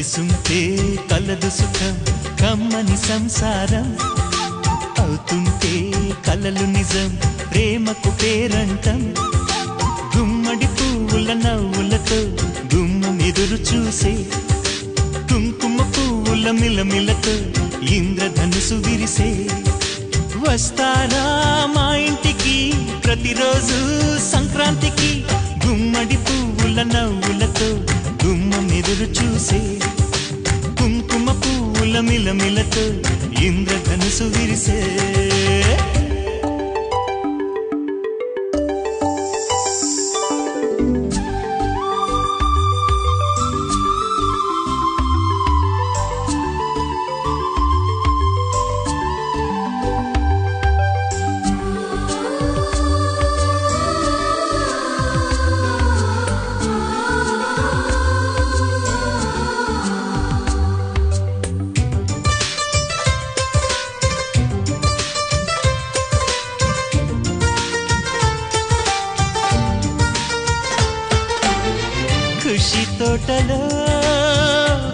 కలిసుంటే కలదు సుఖం కమ్మని సంసారం అవుతుంటే కలలు నిజం ప్రేమకు పేరంటం గుమ్మడి పువ్వుల నవ్వులతో గుమ్మం ఎదురు చూసే కుంకుమ పువ్వుల మిలమిలతో ఇంద్రధనుసు విరిసే వస్తారా మా ఇంటికి ప్రతిరోజు సంక్రాంతికి గుమ్మడి పువ్వుల నవ్వులతో గుమ్మం ఎదురు చూసే కుంకుమ పువ్వుల మిలమిలతో ఇంద్రధనుసు విరిసే ఖుషి తోటలో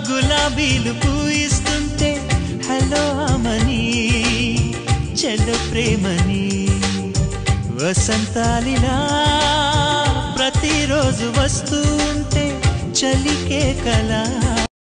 గులాబీలు పూయిస్తుంటే హలో అమని చెల్లో ప్రేమని వసంతాలిలా ప్రతిరోజు వస్తూ ఉంటే చలికే కలా